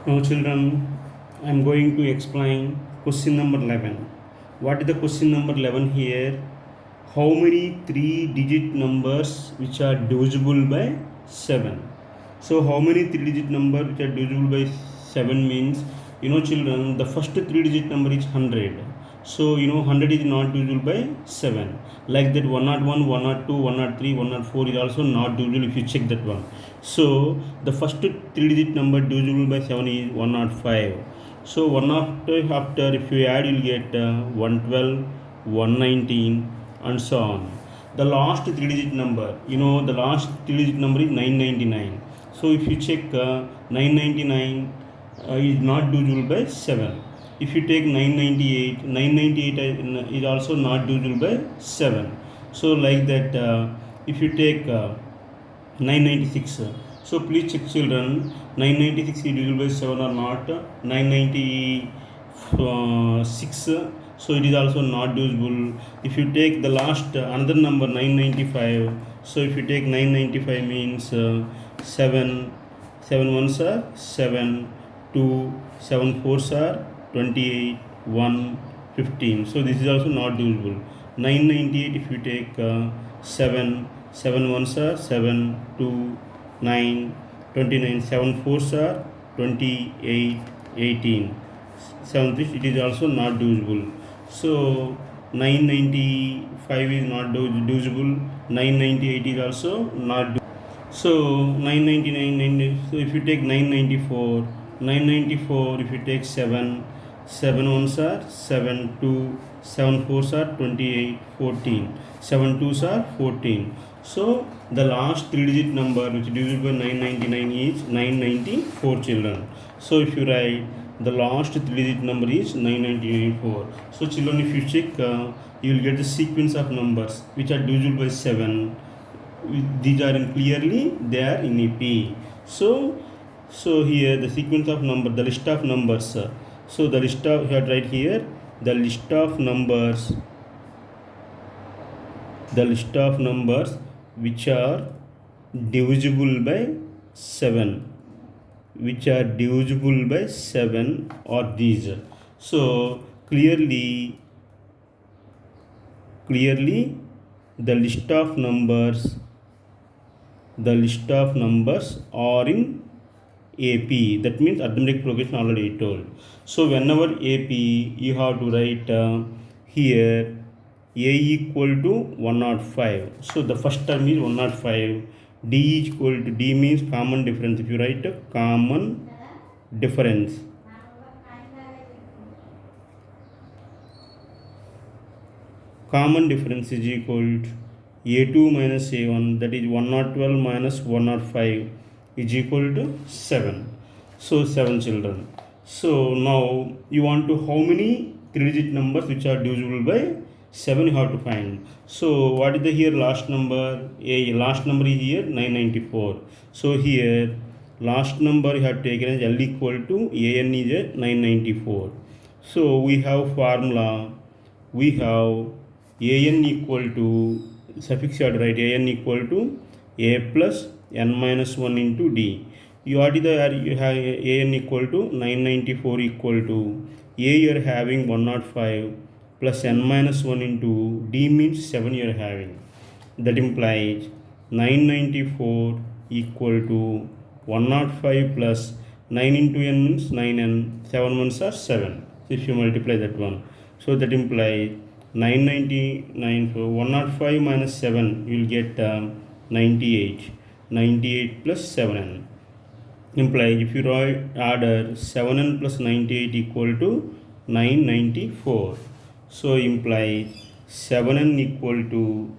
Now, children, I am going to explain question number 11. What is the question number 11 here? How many three digit numbers which are divisible by 7? So, how many three digit number which are divisible by 7 means, children, the first three digit number is 100. So, 100 is not divisible by 7. Like that, 101, 102, 103, 104 is also not divisible if you check that one. So, the first three digit number divisible by 7 is 105. So, one after if you add, you'll get 112, 119, and so on. The last three digit number, the last three digit number is 999. So, if you check 999 is not divisible by 7. If you take 998, 998 is also not divisible by 7. So, like that, if you take 996, so please check, children, 996 is divisible by 7 or not. 996, so it is also not divisible. If you take the last another number 995, so if you take 995 means 7 ones are 7, 2 7 fours are 28, 1 15. So this is also not divisible. 998, if you take 7 ones are 7, 2 9 29, 7 fours are 28, 18. 7 3, it is also not divisible. So 995 is not divisible. 998 is also not divisible. So 999, so if you take 994, 994, if you take 7, 7 ones are 7, 2 7 fours are 28, 14, 7 twos are 14. So the last three digit number which is divisible by 999 is 994, children. So if you write the last three digit number is 994. So children, if you check, you will get the sequence of numbers which are divisible by 7. These are in clearly, they are in EP. So here the sequence of number, the list of numbers. So the list of, you have right here, the list of numbers which are divisible by 7, are these. So clearly the list of numbers are in AP. That means arithmetic progression already told. So whenever AP, you have to write here A equal to 105. So the first term is 105. D is equal to, D means common difference. If you write common difference, is equal to A2 minus A1, that is 112 minus 105 is equal to 7. So 7, children. So now you want to how many three digit numbers which are divisible by 7 you have to find. So what is the here last number? Last number is here 994. So here last number you have taken as L equal to AN is at 994. So we have formula, we have AN equal to, suffix you have to write AN equal to A plus N minus 1 into D. You have AN equal to 994 equal to A you are having 105 plus N minus 1 into D means 7 you are having. That implies 994 equal to 105 plus 9 into N means 9N, 7 ones are 7. So if you multiply that one, so that implies 999, so 105 minus 7 you will get 98. 98 plus 7n implies, if you write order, 7n plus 98 equal to 994. So implies 7n equal to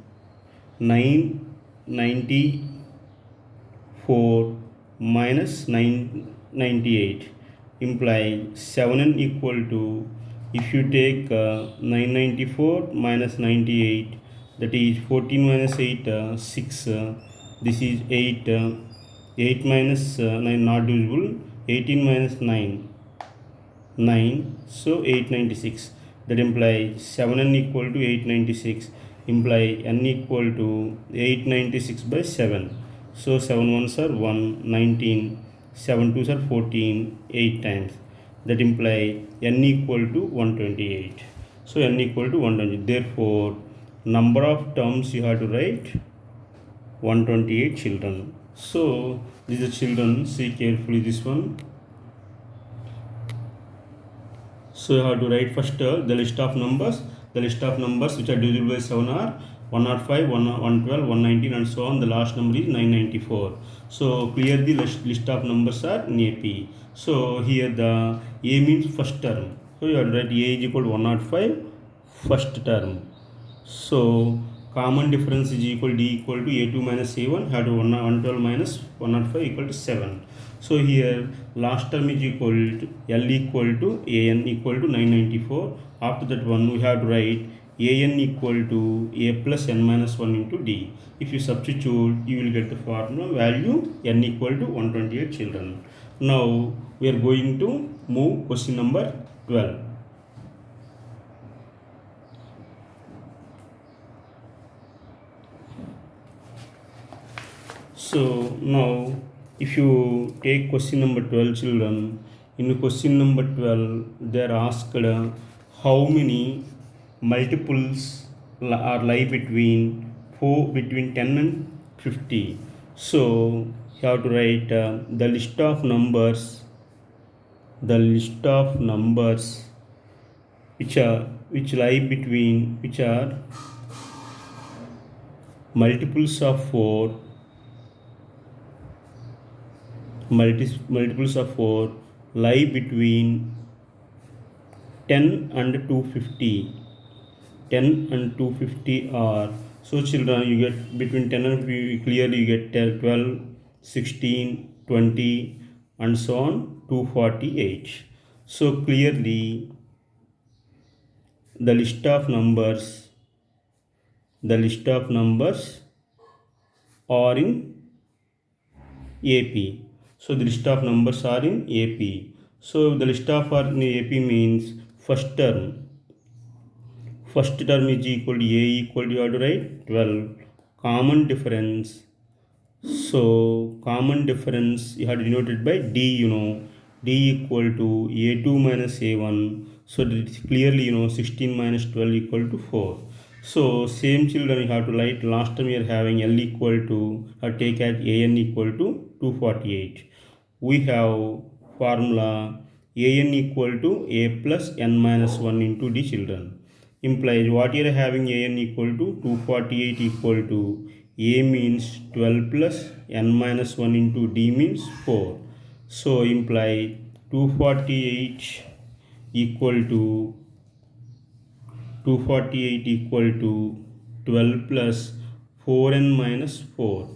994 minus 998 implies 7n equal to, if you take 994 minus 98, that is 14 minus 8, 6, this is 8, 8 minus 9 not divisible, 18 minus 9, 9, so 896. That implies 7n equal to 896, imply n equal to 896 by 7. So 7 ones are 1, 19, 7 2s are 14, 8 times. That imply n equal to 128. So n equal to 120. Therefore, number of terms you have to write 128 children. So these are children. See carefully this one. So you have to write first the list of numbers. The list of numbers which are divisible by 7 are 105, 112, 119 and so on. The last number is 994. So clear the list of numbers are in AP. So here the A means first term. So you have to write A is equal to 105 first term. So common difference is equal D equal to A2 minus A1. Have to 112 minus 105 equal to 7. So here last term is equal to L equal to AN equal to 994. After that one we have to write AN equal to A plus N minus 1 into D. If you substitute, you will get the formula value N equal to 128 children. Now we are going to move question number 12. So now if you take question number 12 children, in question number 12 they are asked how many multiples are lie between 10 and 50. So you have to write the list of numbers which lie between which are multiples of 4 lie between 10 and 250. 10 and 250 are, so children you get between 10 and 50, clearly you get 12, 16, 20 and so on 248. So clearly the list of numbers are in AP. So the list of numbers are in AP. So the list of are in AP means first term is equal to A equal to, you have to write 12. Common difference, so common difference you have to denote it by D. D equal to A2 minus A1. So clearly 16 minus 12 equal to 4. So same children you have to write last time you are having L equal to, take as AN equal to 248. We have formula AN equal to A plus N minus 1 into D children. Implies what you are having AN equal to 248 equal to A means 12 plus N minus 1 into D means 4. So imply 248 equal to 12 plus 4n minus 4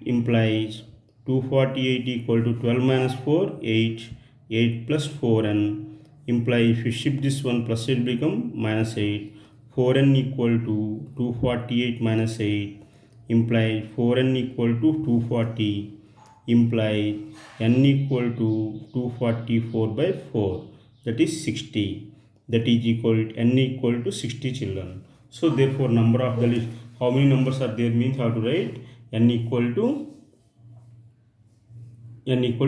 implies 248 equal to 12 minus 4, 8 plus 4n implies if you shift this one plus it become minus 8. 4n equal to 248 minus 8 implies 4n equal to 240 implies n equal to 244 by 4, that is 60. That is equal to n equal to 60 children. So therefore number of the list, how many numbers are there means how to write n equal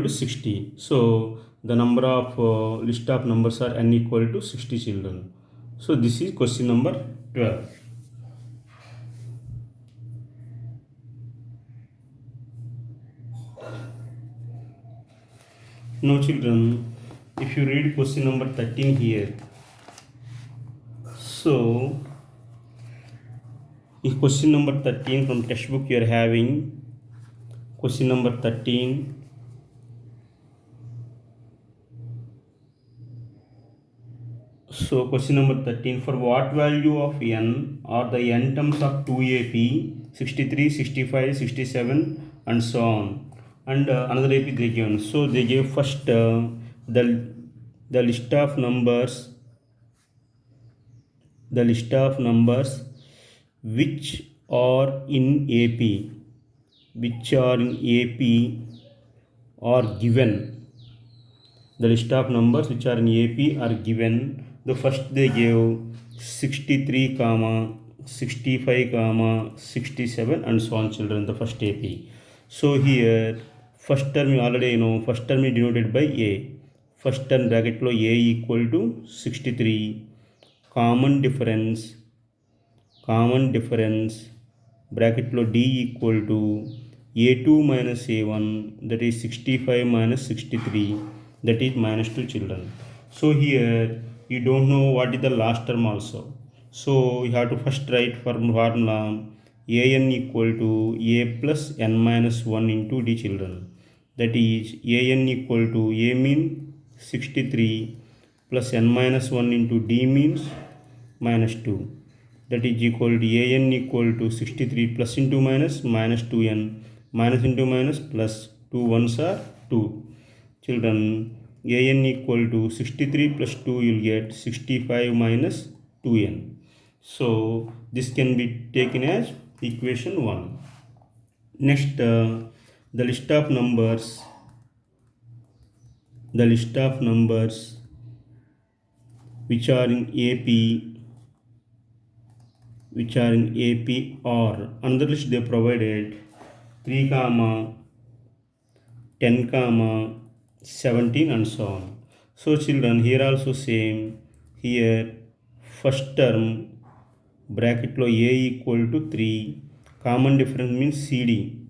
to 60. So the number of list of numbers are n equal to 60 children. So this is question number 12. Now children, if you read question number 13 here, so in question number 13 from textbook you are having question number 13. So question number 13, for what value of n are the n terms of 2AP 63, 65, 67 and so on, and another AP they given. So they gave first the list of numbers which are in AP are given. The list of numbers which are in AP are given. The first they gave 63, 65, 67 and so on children, the first AP. So here first term you already know, first term is denoted by a. First term bracket lo a equal to 63, common difference bracket lo d equal to a2 minus a1, that is 65 minus 63, that is minus 2 children. So here you don't know what is the last term also, so you have to first write formula an equal to a plus n minus 1 into d children, that is an equal to a means 63 plus n minus 1 into d means minus 2, that is equal to an equal to 63 plus into minus minus 2n, minus into minus plus 2 ones are 2 children. An equal to 63 plus 2, you'll get 65 minus 2n. So this can be taken as equation 1. Next, the list of numbers which are in AP or another list they provided 3 comma 10 comma 17 and so on. So children, here also same, here first term bracket lo a equal to 3, common difference means cd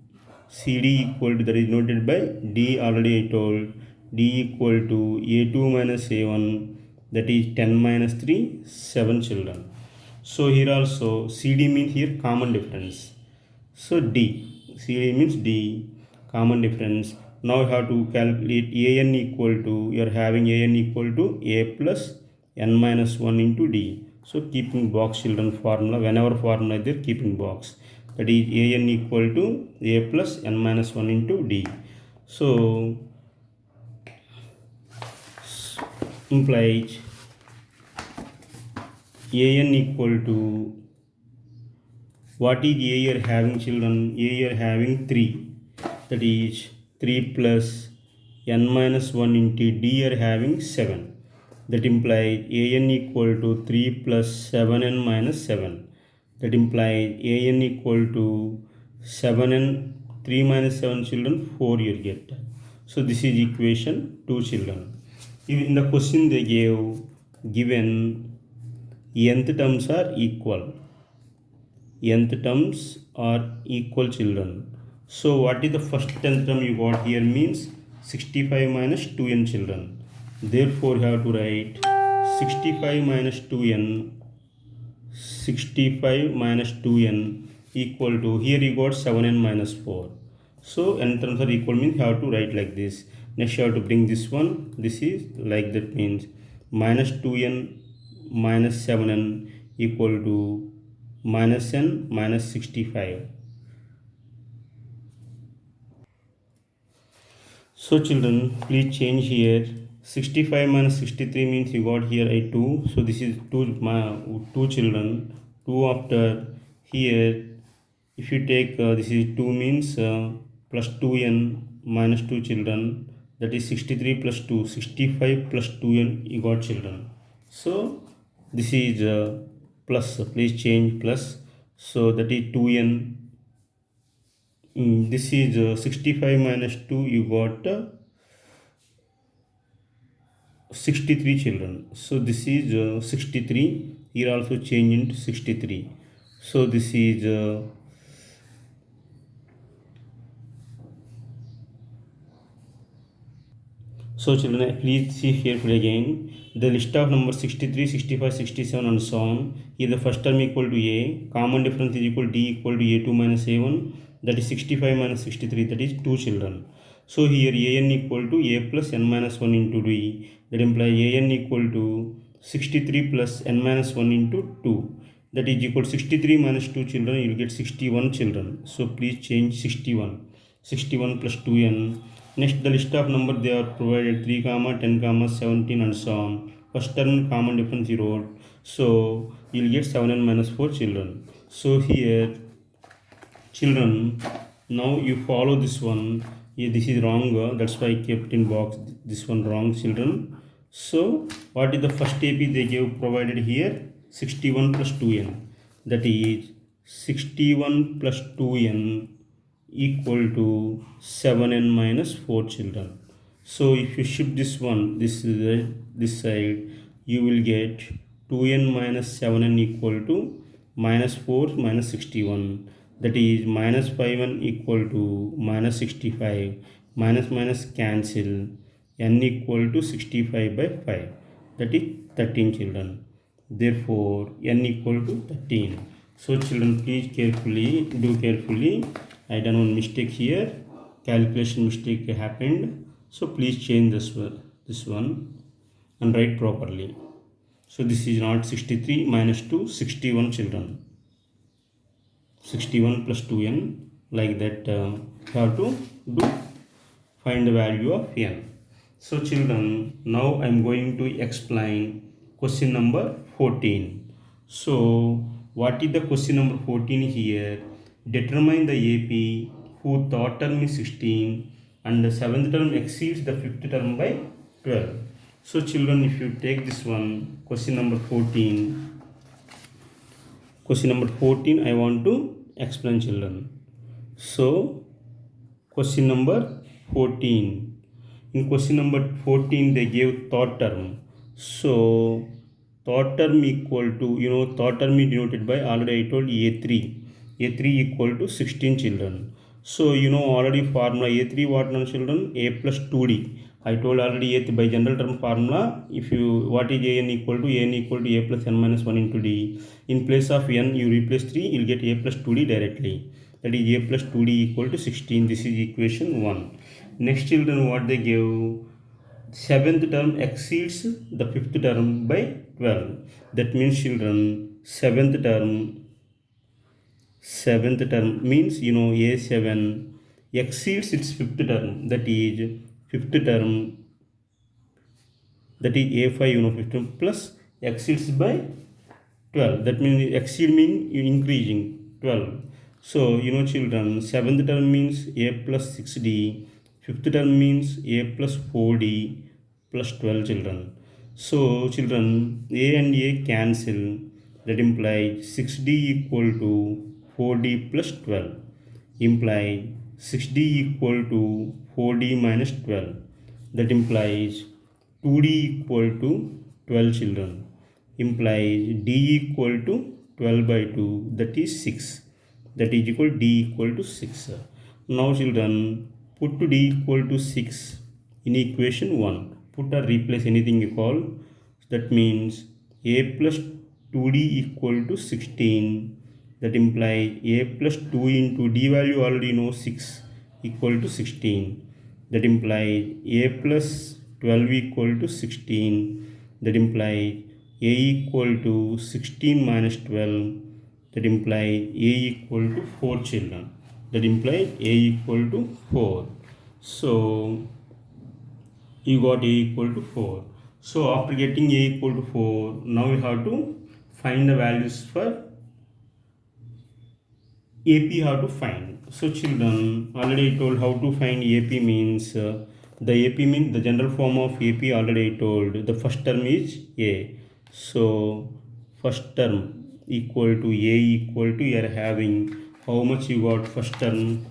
equal to, that is noted by d, already I told, d equal to a2 minus a1, that is 10 minus 3, 7 children. So here also cd means here common difference, so d, cd means d, common difference. Now you have to calculate an equal to, you are having an equal to a plus n minus 1 into d. So keep in box children formula, whenever formula there keep in box, that is an equal to a plus n minus 1 into d. So implies an equal to, what is a you are having children, a you are having 3, that is 3 plus n minus 1 into d you are having 7, that implies an equal to 3 plus 7n minus 7, that implies an equal to 7n, 3 minus 7 children 4 you get. So this is equation 2 children. In the question they gave, given nth terms are equal, children. So what is the first nth term you got here means 65 minus 2n children. Therefore you have to write 65 minus 2n equal to, here you got 7n minus 4. So nth terms are equal means you have to write like this. Next you have to bring this one, this is like that, means minus 2n minus 7n equal to minus n minus 65. So children, please change here. 65 minus 63 means you got here a 2. So this is 2 children. 2 after here, if you take this is 2 means plus 2n minus 2 children, that is 63 plus 2, 65 plus 2n you got children. So this is plus, please change plus, so that is 2n. This is 65 minus 2, you got 63 children. So this is 63, here also change into 63. So this is so children, please see carefully again. The list of numbers 63, 65, 67 and so on. Here the first term equal to a, common difference is equal to d equal to a2 minus a1, that is 65 minus 63, that is 2 children. So here an equal to a plus n minus 1 into d, that implies an equal to 63 plus n minus 1 into 2, that is equal to 63 minus 2 children, you will get 61 children. So please change 61 plus 2n. Next, the list of numbers they are provided 3 comma 10 comma 17 and so on. First term common difference 0, so you will get 7n minus 4 children. So here children, now you follow this one. Here this is wrong, that's why I kept in box this one wrong children. So what is the first AP they gave provided here? 61 plus 2n, that is 61 plus 2n equal to 7n minus 4 children. So if you shift this one, this side, you will get 2n minus 7n equal to minus 4 minus 61. That is minus 5n equal to minus 65. Minus minus cancel. N equal to 65 by 5. That is 13 children. Therefore n equal to 13. So children, please do carefully. I done one mistake here. Calculation mistake happened. So please change this one and write properly. So this is not 63 minus 2, 61 children. 61 plus 2n, like that you have to do, find the value of n. So children, now I am going to explain question number 14. So what is the question number 14 here? Determine the AP whose third term is 16 and the seventh term exceeds the fifth term by 12. So children, if you take this one, question number 14, I want to explain, children. So question number 14. In question number 14, they gave third term. So third term equal to, third term is denoted by, already I told, A3. A3 equal to 16 children. So already formula A3 what now, children? A plus 2D. I told already A3 by general term formula. If you, what is an equal to? An equal to A plus n minus 1 into D. In place of n, you replace 3, you will get A plus 2D directly. That is A plus 2D equal to 16. This is equation 1. Next children, what they give? Seventh term exceeds the fifth term by 12. That means children, seventh term means A7 exceeds its fifth term, that is fifth term, that is A5 fifth term plus exceeds by 12. That means exceed means increasing 12. So children, seventh term means A plus 6D, fifth term means A plus 4D plus 12 children. So children, A and A cancel. That implies 6D equal to 4D plus 12. Imply 6D equal to 4D minus 12. That implies 2D equal to 12 children. Implies D equal to 12 by 2, that is 6. That is equal D equal to 6. Now children, put D equal to 6 in equation 1. Put or replace anything you call. That means A plus 2D equal to 16. That implies A plus 2 into D value already know 6 equal to 16. That implies A plus 12 equal to 16. That implies A equal to 16 minus 12. That implies A equal to 4 children. That implies A equal to 4. So you got A equal to 4. So after getting A equal to 4, now you have to find the values for AP. How to find? So children, already I told how to find AP means, the AP means the general form of AP already I told. The first term is A. So first term equal to A equal to, you are having how much you got first term?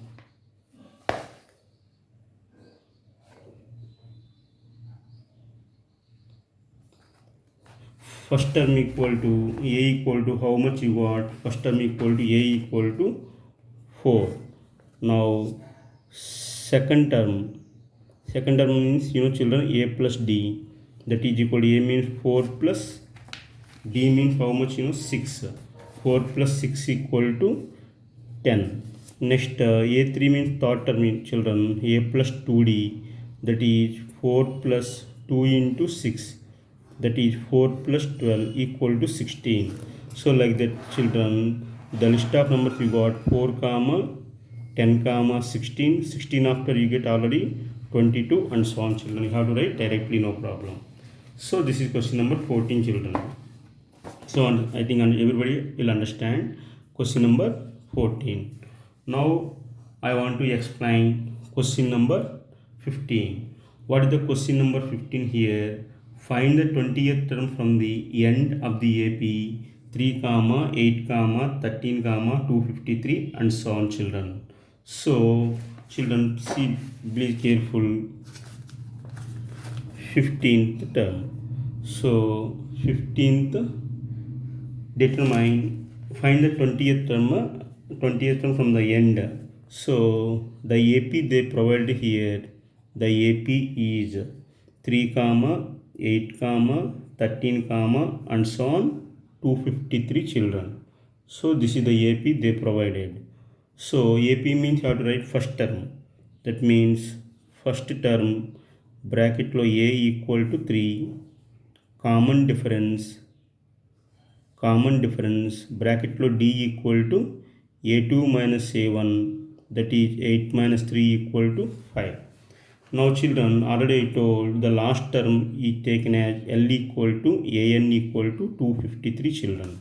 First term equal to A equal to how much you got? First term equal to A equal to 4. Now second term means children, A plus D, that is equal to A means 4 plus D means how much? 6. 4 plus 6 equal to 10. Next A3 means third term means children, A plus 2D, that is 4 plus 2 into 6, that is 4 plus 12 equal to 16. So like that children, the list of numbers you got 4 comma 10 comma 16. 16 after you get already 22 and so on children. You have to write directly, no problem. So this is question number 14 children. So I think everybody will understand question number 14. Now I want to explain question number 15. What is the question number 15 here? Find the 20th term from the end of the AP 3 comma 8 comma 13 comma 253 and so on children. So children, see, be careful. 15th term. So 15th, determine, find the 20th term from the end. So the AP they provide here, the AP is 3 comma 8 comma 13 comma and so on, 253 children. So this is the AP they provided. So AP means you have to write first term. That means first term bracket lo A equal to 3, common difference bracket lo D equal to A2 minus A1, that is 8 minus 3 equal to 5. Now children, already I told the last term is taken as L equal to AN equal to 253 children.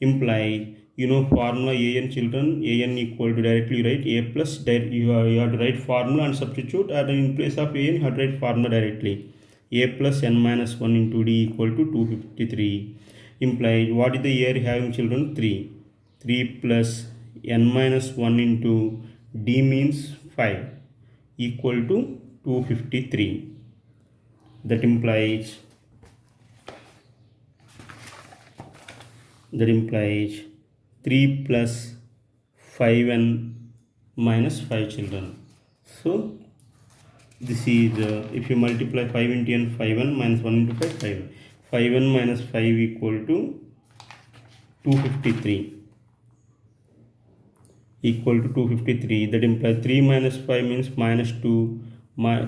Imply, you know formula AN children, AN equal to directly write A plus, you have to write formula and substitute, and in place of AN you have to write formula directly. A plus N minus 1 into D equal to 253. Implies, what is the year having children? 3. 3 plus N minus 1 into D means 5 equal to 253. That implies 3 plus 5n minus 5 children. So this is if you multiply 5 into n, 5n minus 1 into 5, 5. 5n minus 5 equal to 253. Equal to 253. That implies 3 minus 5 means minus 2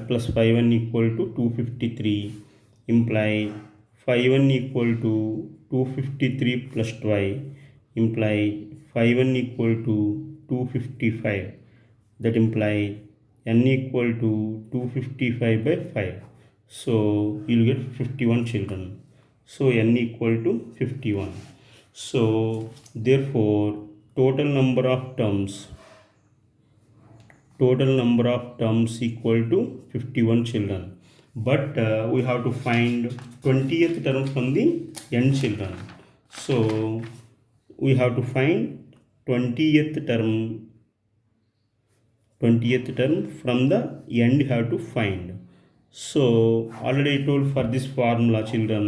plus 5n equal to 253. Imply 5n equal to 253 plus 12. Imply 5n equal to 255. That implies n equal to 255 by 5. So you'll get 51 children. So n equal to 51. So therefore total number of terms equal to 51 children. But we have to find 20th term from the n children. So we have to find 20th term from the end have to find. So already I told, for this formula children,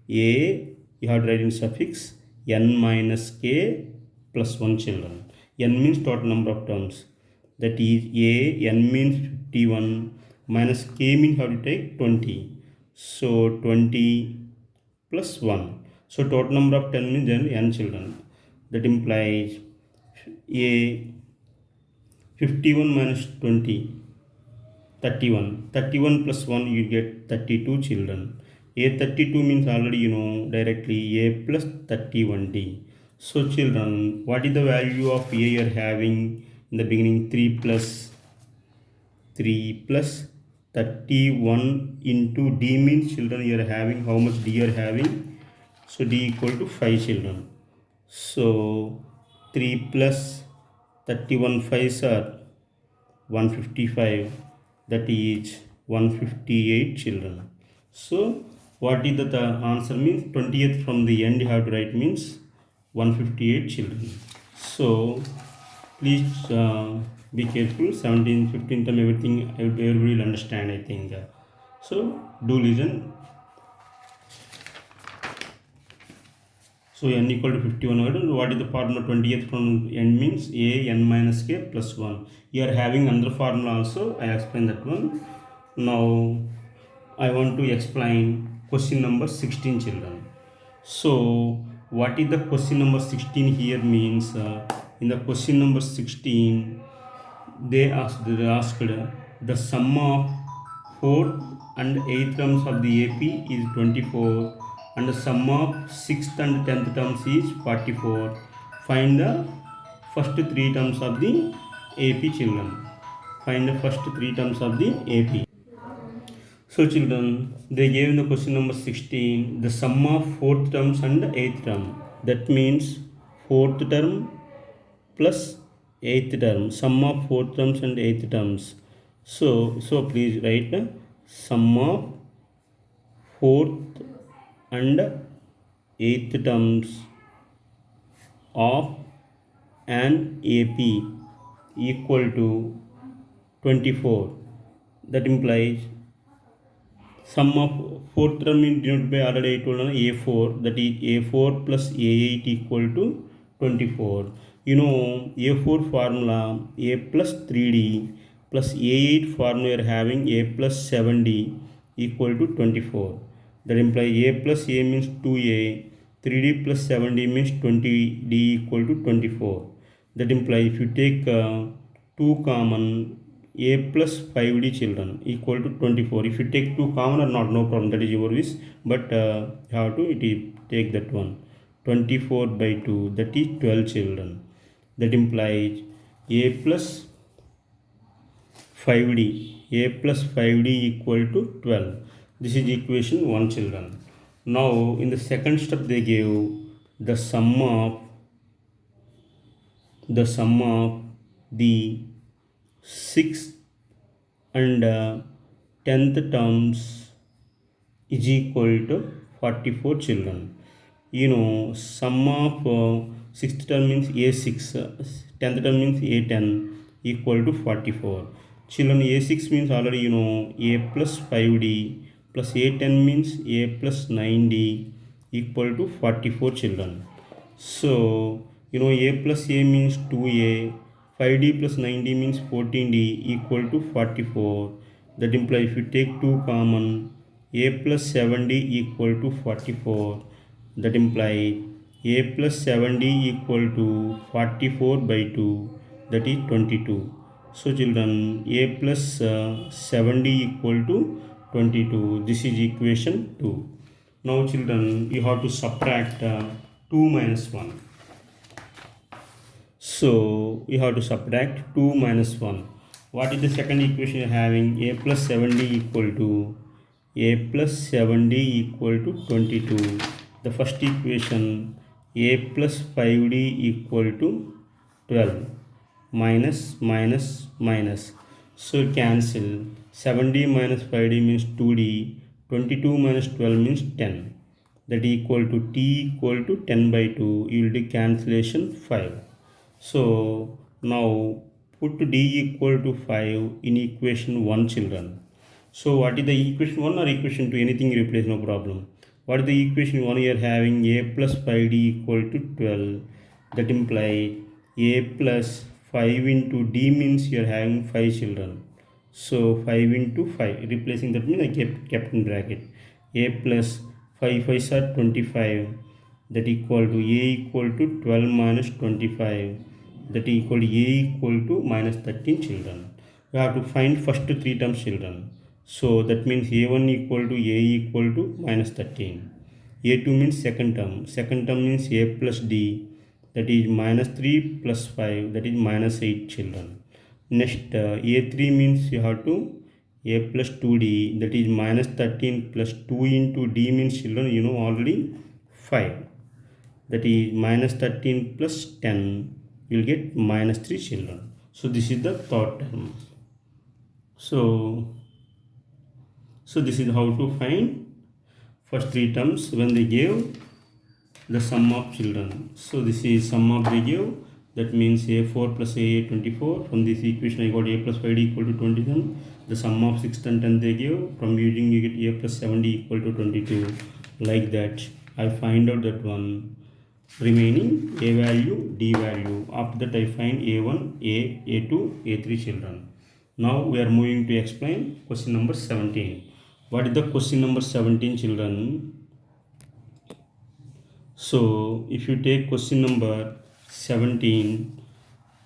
A you have to write in suffix n minus k plus 1 children. N means total number of terms, that is A, n means 51 minus k means how to take 20. So 20 plus 1. So total number of 10 means then n children. That implies A 51 minus 20, 31. 31 plus 1 you get 32 children. A 32 means already you know directly A plus 31D. So children, what is the value of A you are having in the beginning? 3 plus 31 into D means children you are having, how much D you are having? So D equal to 5 children. So 3 plus 31 5s are 155, that is 158 children. So what is the answer means? 20th from the end you have to write means 158 children. So please be careful. 17th 15th term everything everybody will understand, I think. So do listen. So n equal to 51. What is the formula? 20th from n means A n minus k plus 1. You are having another formula also, I explain that one. Now I want to explain question number 16 children. So what is the question number 16 here means? In the question number 16 they asked the sum of 4th and 8th terms of the AP is 24 and the sum of 6th and 10th terms is 44. Find the first 3 terms of the AP children. Find the first 3 terms of the AP. So children, they gave in the question number 16 the sum of 4th terms and 8th term. That means 4th term plus 8th term, sum of 4th terms and 8th terms. So please write the sum of 4th and 8th terms of an AP equal to 24. That implies sum of fourth term is denoted by already I told a4, that is a4 plus a8 equal to 24. You know a4 formula a plus 3d plus a8 formula we are having a plus 7d equal to 24. That implies a plus a means 2a, 3d plus 7d means 20d equal to 24. That implies if you take 2 common, a plus 5d children equal to 24. If you take 2 common or not, no problem, that is your wish, but you have to take that one. 24 by 2, that is 12 children. That implies a plus 5d, a plus 5d equal to 12. This is equation 1 children. Now in the second step they gave the sum of the 6th and 10th terms is equal to 44 children. You know sum of 6th term means a6, 10th term means a10 equal to 44 children. A6 means already you know a plus 5d plus a10 means a plus 9d equal to 44 children. So you know a plus a means 2a, 5d plus 9d means 14d equal to 44. That implies if you take 2 common, a plus 7d equal to 44. That implies a plus 7d equal to 44 by 2, that is 22. So children a plus 7d equal to 22. This is equation 2. Now children you have to subtract 2 minus 1. So you have to subtract 2 minus 1. What is the second equation you are having? A plus 7d equal to 22. The first equation a plus 5d equal to 12. Minus. So cancel. 7d minus 5d means 2d. 22 minus 12 means 10. That equal to t equal to 10 by 2. You will do cancellation 5. So now put d equal to 5 in equation 1 children. So what is the equation 1 or equation 2? Anything you replace, no problem. What is the equation 1? You are having a plus 5d equal to 12. That implies a plus 5 into d means you are having 5 children. So 5 into 5. Replacing that means I kept in bracket. A plus 5 5s are 25. That equal to a equal to 12 minus 25. That equal to a equal to minus 13 children. We have to find first 3 terms children. So that means a1 equal to a equal to minus 13. a2 means second term. Second term means a plus d, that is minus 3 plus 5, that is minus 8 children. Next a3 means you have to a plus 2d, that is minus 13 plus 2 into d means children you know already 5, that is minus 13 plus 10, you will get minus 3 children. So this is the third term. So this is how to find first 3 terms when they gave the sum of children. So this is sum of they give, that means a4 plus a8 24. From this equation I got a plus 5d equal to 27. The sum of 6th and 10th they give, from using you get a plus 7d equal to 22. Like that I find out that one. Remaining a value, d value. After that I find a1, a2, a3 children. Now we are moving to explain question number 17. What is the question number 17 children? So if you take question number 17,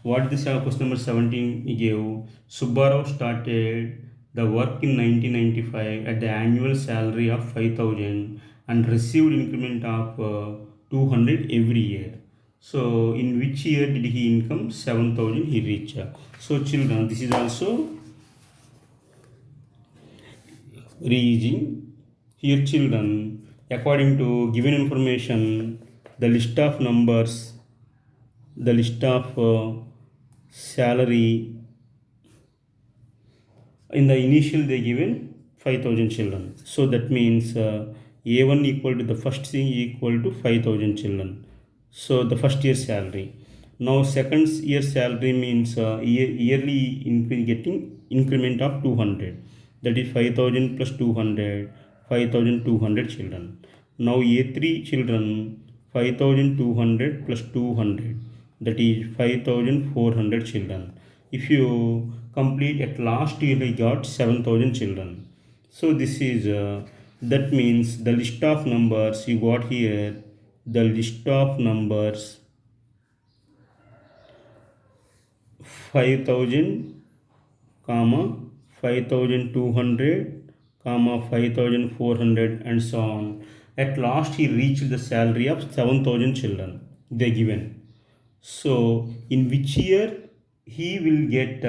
what is the question number 17 he gave? Subbarao started the work in 1995 at the annual salary of 5,000 and received increment of 200 every year. So in which year did he income 7,000 he reached? So children, this is also reaching here children. According to given information, the list of numbers, the list of salary in the initial they given 5,000 children. So that means a1 equal to the first thing equal to 5,000 children. So the first year salary. Now second year salary means yearly getting increment of 200, that is 5000 plus 200, 5200 children. Now A3 children 5200 plus 200, that is 5400 children. If you complete at last year I got 7000 children. So this is that means the list of numbers you got here, the list of numbers 5000 comma 5200 comma 5400 and so on. At last he reached the salary of 7000 children they given. So in which year he will get